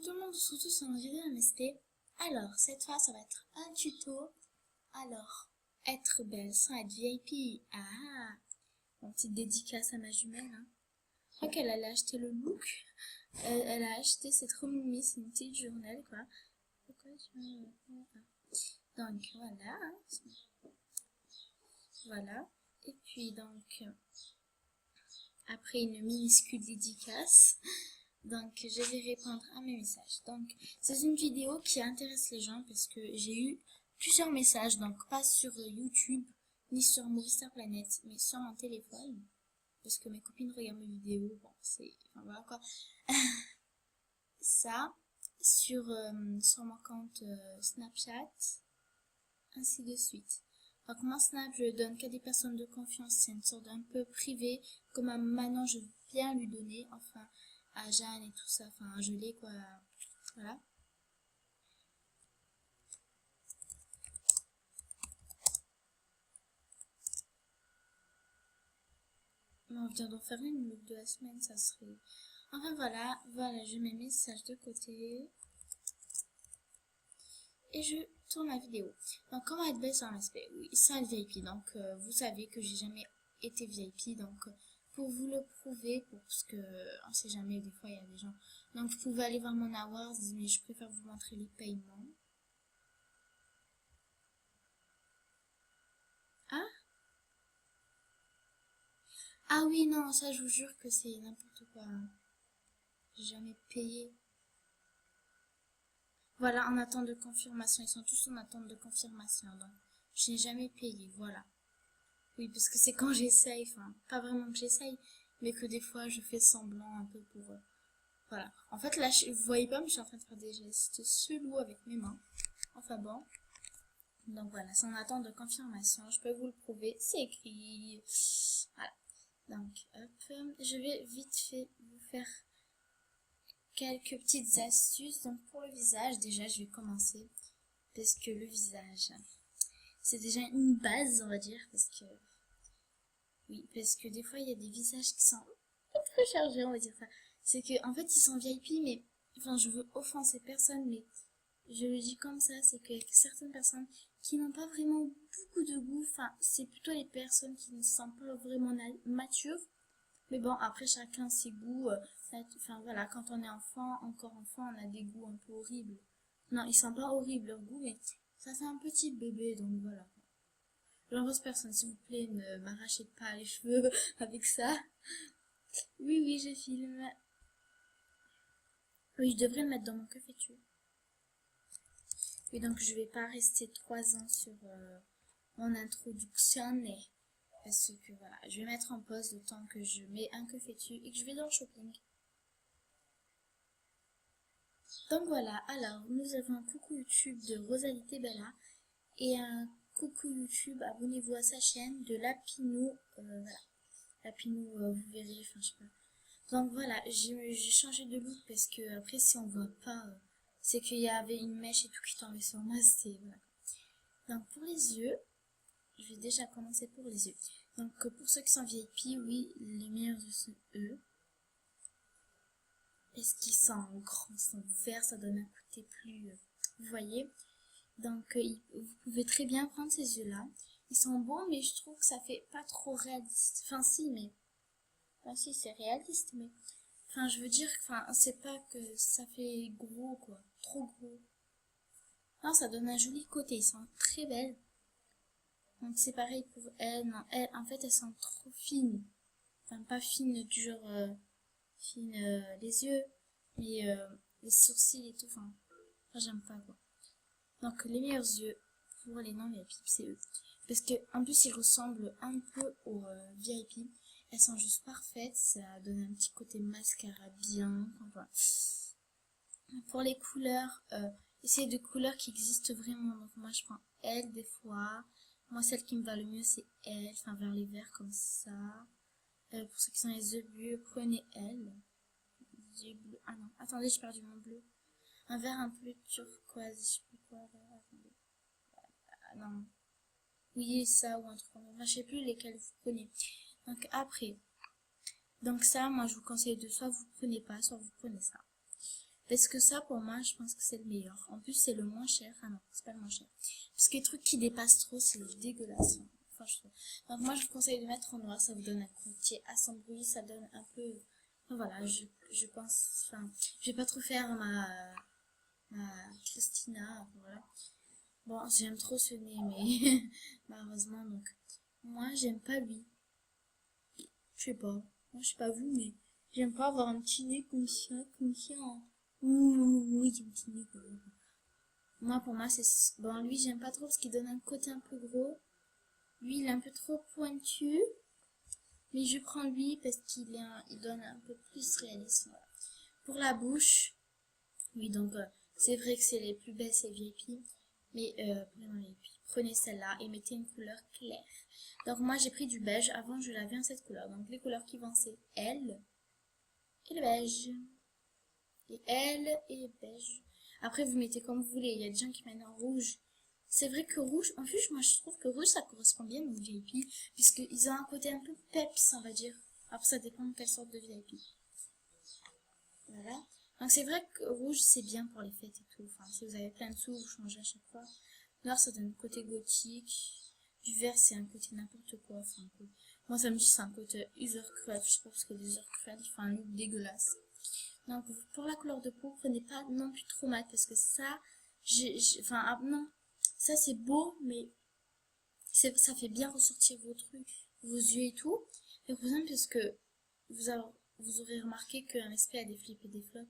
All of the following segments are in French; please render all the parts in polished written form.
tout le monde, on se retrouve sur une vidéo MSP. Alors, cette fois, ça va être un tuto. Alors, être belle sans être VIP. Ah, une petite dédicace à ma jumelle. Hein. Je crois qu'elle allait acheter le look. Elle a acheté cette Romimi, c'est une petite journal, quoi. Pourquoi donc, voilà. Voilà. Et puis, donc, après une minuscule dédicace. Donc, je vais répondre à mes messages. Donc, c'est une vidéo qui intéresse les gens parce que j'ai eu plusieurs messages, donc pas sur YouTube, ni sur Movistar Planet, mais sur mon téléphone. Parce que mes copines regardent mes vidéos, bon, c'est... Enfin, voilà quoi. Ça, sur mon compte Snapchat, ainsi de suite. Donc, mon Snap, je le donne qu'à des personnes de confiance, c'est une sorte d'un peu privé, comme maintenant je viens lui donner, enfin... à Jeanne et tout ça, enfin je l'ai quoi, voilà. Mais on vient d'en faire une look de la semaine, ça serait... Enfin voilà, je mets mes messages de côté. Et je tourne la vidéo. Donc comment être belle sur un aspect? Oui, ça être VIP, donc vous savez que j'ai jamais été VIP, donc pour vous le prouver, parce que on sait jamais, des fois il y a des gens. Donc vous pouvez aller voir mon awards, mais je préfère vous montrer les paiements. Ah Ah oui, non, ça je vous jure que c'est n'importe quoi. J'ai jamais payé. Voilà, en attente de confirmation. Ils sont tous en attente de confirmation. Donc, je n'ai jamais payé, voilà. Oui, parce que c'est quand j'essaye, enfin, pas vraiment que j'essaye, mais que des fois je fais semblant un peu pour... voilà. En fait, là, vous voyez pas, mais je suis en train de faire des gestes chelous avec mes mains. Enfin bon. Donc voilà, c'est en attente de confirmation. Je peux vous le prouver. C'est écrit. Voilà. Donc, hop, je vais vite fait vous faire quelques petites astuces. Donc pour le visage, déjà je vais commencer parce que le visage c'est déjà une base, on va dire, parce que oui, parce que des fois il y a des visages qui sont très chargés, on va dire ça. C'est que en fait ils sont VIP, mais enfin je veux offenser personne, mais je le dis comme ça, c'est que certaines personnes qui n'ont pas vraiment beaucoup de goût, enfin c'est plutôt les personnes qui ne sont pas vraiment matures. Mais bon, après, chacun ses goûts. Enfin, voilà, quand on est enfant, encore enfant, on a des goûts un peu horribles. Non, ils sont pas horribles, leurs goûts, mais ça, c'est un petit bébé, donc voilà. L'heureuse personne, s'il vous plaît, ne m'arrachez pas les cheveux avec ça. Oui, oui, je filme. Oui, je devrais le mettre dans mon café-tu. Oui, donc je vais pas rester 3 ans sur mon introduction, parce que voilà, je vais mettre en pause le temps que je mets un café-tu et que je vais dans le shopping. Donc voilà, alors nous avons un coucou YouTube de Rosalité Bella et un coucou YouTube, abonnez-vous à sa chaîne de Lapinou, voilà, Lapinou, vous verrez, enfin je sais pas. Donc voilà, j'ai changé de look parce que après si on voit pas, c'est qu'il y avait une mèche et tout qui tombait sur moi, c'est voilà. Donc pour les yeux, je vais déjà commencer pour les yeux. Donc pour ceux qui sont VIP, oui, les meilleurs yeux sont eux. Parce qu'ils sont grands, ils sont verts, ça donne un côté plus, vous voyez. Donc vous pouvez très bien prendre ces yeux-là. Ils sont beaux, mais je trouve que ça fait pas trop réaliste. Enfin si, mais... Enfin si, c'est réaliste, mais... Enfin je veux dire, enfin c'est pas que ça fait gros, quoi. Trop gros. Non, ça donne un joli côté, ils sont très belles. Donc c'est pareil pour elles. Non, elles, en fait, elles sont trop fines. Enfin pas fines du genre... fines les yeux, mais les sourcils et tout. Enfin j'aime pas, quoi. Donc les meilleurs yeux pour les non-VIP, c'est eux. Parce que en plus ils ressemblent un peu aux VIP. Elles sont juste parfaites, ça donne un petit côté mascara bien. Enfin, pour les couleurs, essayez de couleurs qui existent vraiment. Donc moi je prends elle des fois. Moi celle qui me va le mieux c'est elle, enfin vers les verts comme ça. Pour ceux qui sont les yeux bleus, prenez elle. Yeux bleus. Ah non, attendez, j'ai perdu mon bleu. Un vert un peu turquoise, je sais plus quoi. Attendez. Ah non. Oui, ça ou un truc comme ça. Enfin, je sais plus lesquels vous prenez. Donc après. Donc ça, moi je vous conseille de soit vous prenez pas, soit vous prenez ça. Parce que ça, pour moi, je pense que c'est le meilleur. En plus, c'est le moins cher. Ah non, c'est pas le moins cher. Parce que les trucs qui dépassent trop, c'est dégueulasse. Enfin, je trouve. Donc moi, je vous conseille de mettre en noir. Ça vous donne un côté assez bruit. Ça donne un peu... Enfin, voilà, je pense... Enfin, je vais pas trop faire ma Christina. Voilà. Bon, j'aime trop ce nez, mais malheureusement, donc... Moi, j'aime pas lui. Je sais pas. Moi, je sais pas vous, mais j'aime pas avoir un petit nez comme ça, hein. Ouh, oui, un petit nez comme ça. Moi, pour moi, c'est... Bon, lui, j'aime pas trop parce qu'il donne un côté un peu gros. Lui, il est un peu trop pointu. Mais je prends lui parce il donne un peu plus réaliste. Voilà. Pour la bouche, oui, donc, c'est vrai que c'est les plus belles, c'est VIP. Mais, pour les VIP, prenez celle-là et mettez une couleur claire. Donc, moi, j'ai pris du beige. Avant, je l'avais en cette couleur. Donc, les couleurs qui vont, c'est L et le beige. Et L et beige. Après, vous mettez comme vous voulez. Il y a des gens qui mettent en rouge. C'est vrai que rouge, en plus, moi, je trouve que rouge, ça correspond bien aux VIP, puisqu'ils ont un côté un peu peps, on va dire. Après, ça dépend de quelle sorte de VIP. Voilà. Donc, c'est vrai que rouge, c'est bien pour les fêtes et tout. Enfin, si vous avez plein de sous, vous changez à chaque fois. Noir, ça donne un côté gothique. Du vert, c'est un côté n'importe quoi. Enfin, moi, ça me dit c'est un côté user crud. Je sais pas parce que les user crud, ils font un look dégueulasse. Donc, pour la couleur de peau, prenez pas non plus trop mat, parce que ça, enfin, non, ça c'est beau, mais ça fait bien ressortir vos trucs, vos yeux et tout. Et par exemple, parce que vous aurez remarqué qu'un SP a des flips et des flops.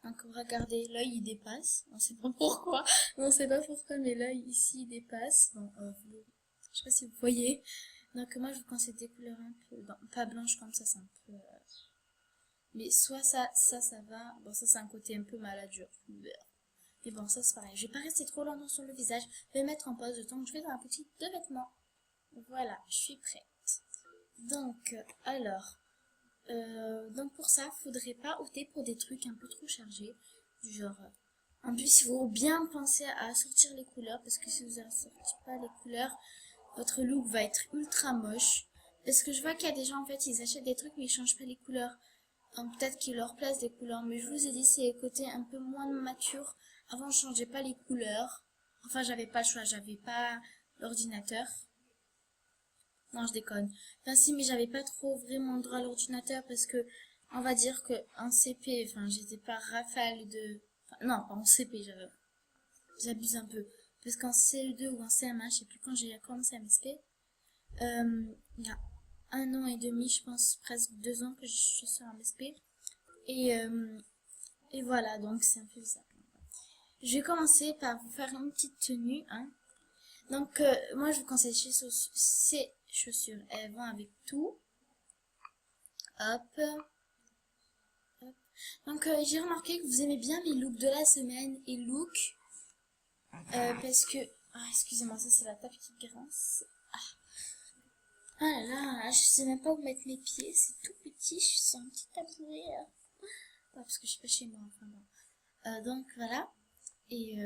Donc, regardez, l'œil il dépasse. On sait pas pourquoi. On sait pas pourquoi, mais l'œil ici il dépasse. Bon, je sais pas si vous voyez. Donc, moi je vous conseille des couleurs un peu, pas blanches comme ça, c'est un peu. Mais soit ça va. Bon, ça c'est un côté un peu maladure. Mais bon, ça c'est pareil. Je vais pas rester trop longtemps sur le visage. Je vais mettre en pause le temps que je vais dans la boutique de vêtements. Voilà, je suis prête. Donc, alors, donc pour ça, faudrait pas opter pour des trucs un peu trop chargés. Du genre, en plus, il faut bien penser à sortir les couleurs. Parce que si vous ne sortez pas les couleurs, votre look va être ultra moche. Parce que je vois qu'il y a des gens, en fait, ils achètent des trucs mais ils changent pas les couleurs. Donc peut-être qu'ils leur placent des couleurs. Mais je vous ai dit, c'est le côté un peu moins mature. Avant, je changeais pas les couleurs. Enfin, j'avais pas le choix, j'avais pas l'ordinateur. Non, je déconne. Enfin, si, mais j'avais pas trop vraiment droit à l'ordinateur parce que, on va dire que en CP, enfin, j'étais pas rafale de... Enfin, non, pas en CP, j'abuse un peu. Parce qu'en CE2 ou en CM1, je sais plus quand j'ai commencé à MSP, il y a 1 an et demi, je pense, presque 2 ans que je suis sur MSP. Et voilà, donc c'est un peu ça. Je vais commencer par vous faire une petite tenue, hein. Donc, moi, je vous conseille ces chaussures. Elles vont avec tout. Hop. Hop. Donc, j'ai remarqué que vous aimez bien les looks de la semaine et look. Parce que... Ah, excusez-moi, ça c'est la table qui grince. Ah là là, je sais même pas où mettre mes pieds. C'est tout petit, je suis sur un petit tabouret. Pas parce que je suis pas chez moi, enfin bon. Donc, voilà. Et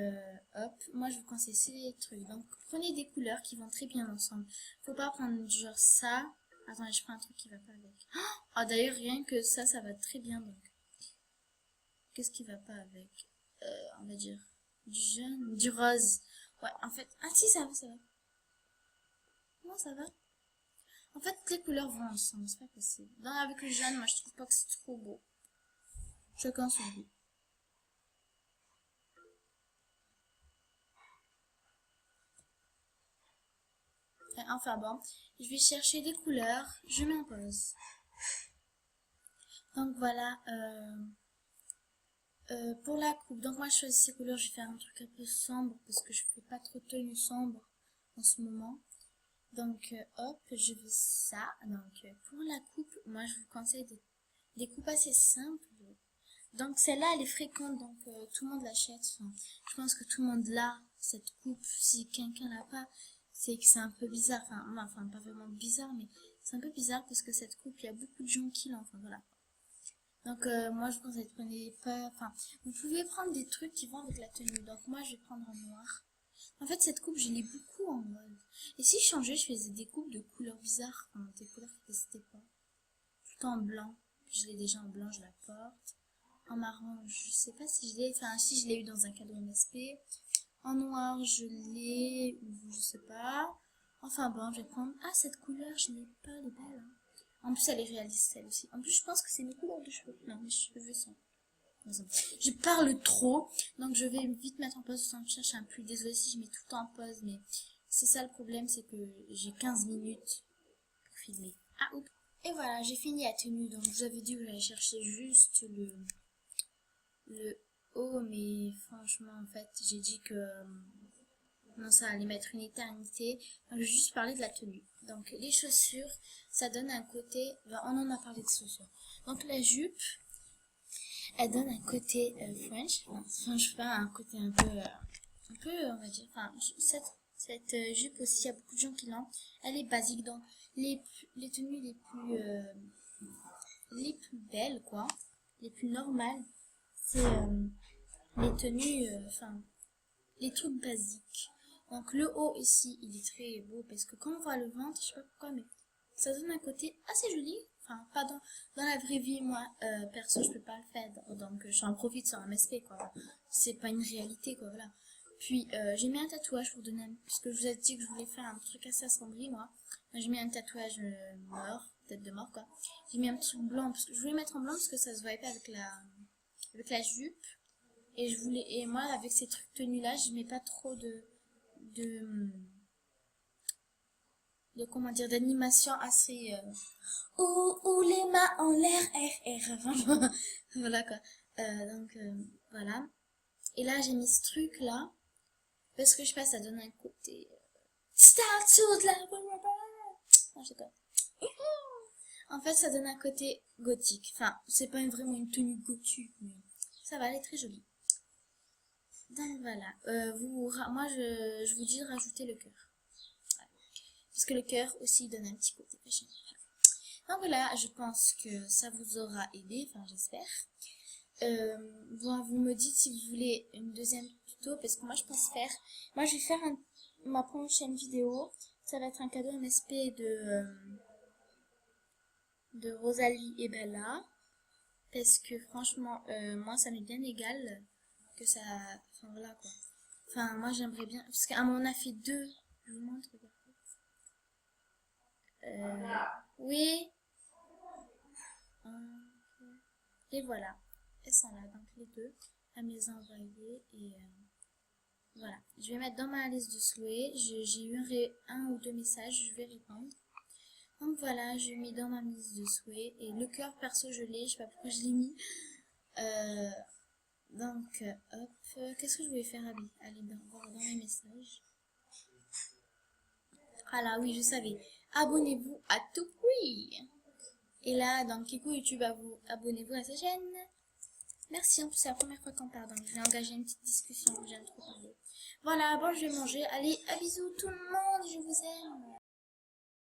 hop, moi je vous conseille ces trucs. Donc prenez des couleurs qui vont très bien ensemble. Faut pas prendre genre ça. Attendez, je prends un truc qui va pas avec. Ah, d'ailleurs, rien que ça va très bien. Donc, qu'est-ce qui va pas avec? On va dire du jaune, du rose. Ouais, en fait, ah si, ça va, ça va. Non, ça va. En fait, les couleurs vont ensemble, c'est pas possible. Non, avec le jaune, moi je trouve pas que c'est trop beau. Chacun son goût. Enfin bon, je vais chercher des couleurs, je m'impose. Donc voilà, pour la coupe, donc moi je choisis ces couleurs, je vais faire un truc un peu sombre parce que je fais pas trop de tenue sombre en ce moment. Donc hop, je vais ça. Donc pour la coupe, moi je vous conseille des coupes assez simples. Donc celle-là elle est fréquente, donc tout le monde l'achète. Enfin, je pense que tout le monde l'a, cette coupe. Si quelqu'un l'a pas, c'est que c'est un peu bizarre. Enfin pas vraiment bizarre, mais c'est un peu bizarre parce que cette coupe, il y a beaucoup de gens qui l'ont. Enfin voilà. Donc moi je vous conseille de prendre pas... Enfin, vous pouvez prendre des trucs qui vont avec la tenue. Donc moi je vais prendre en noir. En fait cette coupe je l'ai beaucoup en mode. Et si je changeais, je faisais des coupes de couleurs bizarres. Des couleurs qui n'existaient pas. Tout en blanc. Je l'ai déjà en blanc, je la porte. En marron, je sais pas si je l'ai, enfin si je l'ai eu dans un cadeau MSP. En noir, je l'ai, ou je sais pas. Enfin bon, je vais prendre... Ah, cette couleur, je l'ai pas, elle est belle. Hein. En plus, elle est réaliste, celle aussi. En plus, je pense que c'est mes couleurs de cheveux. Non, mes cheveux sont... Je parle trop, donc je vais vite mettre en pause, sans chercher un pull. Désolée si je mets tout le temps en pause, mais c'est ça le problème, c'est que j'ai 15 minutes pour filmer. Ah, oups. Et voilà, j'ai fini la tenue, donc je vous avais dit que j'allais chercher juste le haut, mais franchement, en fait, j'ai dit que non, ça allait mettre une éternité. Donc, je vais juste parler de la tenue. Donc, les chaussures, ça donne un côté... Ben, on en a parlé de chaussures. Donc, la jupe, elle donne un côté French. Enfin, je sais pas, un côté un peu, on va dire. Enfin, cette jupe aussi, il y a beaucoup de gens qui l'ont. Elle est basique. Donc, les tenues les plus belles, quoi, les plus normales, c'est les tenues, enfin, les trucs basiques. Donc le haut ici, il est très beau parce que quand on voit le ventre, je sais pas pourquoi, mais ça donne un côté assez joli. Enfin, pas dans la vraie vie, moi, perso, je peux pas le faire, donc j'en profite sur un MSP, quoi. C'est pas une réalité, quoi, voilà. Puis j'ai mis un tatouage pour donner parce que je vous ai dit que je voulais faire un truc assez assombri, moi. J'ai mis un tatouage mort, tête de mort, quoi. J'ai mis un truc blanc parce que je voulais mettre en blanc parce que ça se voyait pas avec la jupe. Et moi, avec ces trucs tenus là, je mets pas trop de comment dire, d'animation assez, ou les mains en l'air, vraiment. Voilà, quoi. Voilà. Et là, j'ai mis ce truc là, parce que je sais pas, ça donne un côté, statue de la... Non, je sais pas. En fait, ça donne un côté gothique. Enfin, c'est pas vraiment une tenue gothique, mais ça va, elle est très jolie. Donc voilà, moi je vous dis de rajouter le cœur. Ouais. Parce que le cœur aussi donne un petit côté fashion. Donc voilà, je pense que ça vous aura aidé, enfin j'espère. Bon, vous me dites si vous voulez une deuxième tuto, parce que moi je pense faire... Moi je vais faire ma prochaine vidéo, ça va être un cadeau MSP de Rosalie et Bella. Parce que franchement, moi ça m'est bien égal que ça... Enfin voilà quoi. Enfin moi j'aimerais bien... Parce qu'à mon on a fait deux. Je vous montre, regardez. Oui. Et voilà. Elles sont là, donc les deux. À me les envoyer et... voilà. Je vais mettre dans ma liste de souhaits. J'ai eu un ou deux messages, je vais répondre. Donc voilà, je mis dans ma liste de souhaits. Et le cœur perso, je l'ai. Je sais pas pourquoi je l'ai mis. Donc, hop. Qu'est-ce que je voulais faire, Abby? Allez, voir dans mes messages. Ah là, oui, je savais. Abonnez-vous à tout prix. Et là, dans Kiku YouTube, abonnez-vous à sa chaîne. Merci, en plus c'est la première fois qu'on parle, donc je vais engager une petite discussion, j'aime trop parler. Voilà, bon je vais manger, allez, à bisous tout le monde, je vous aime.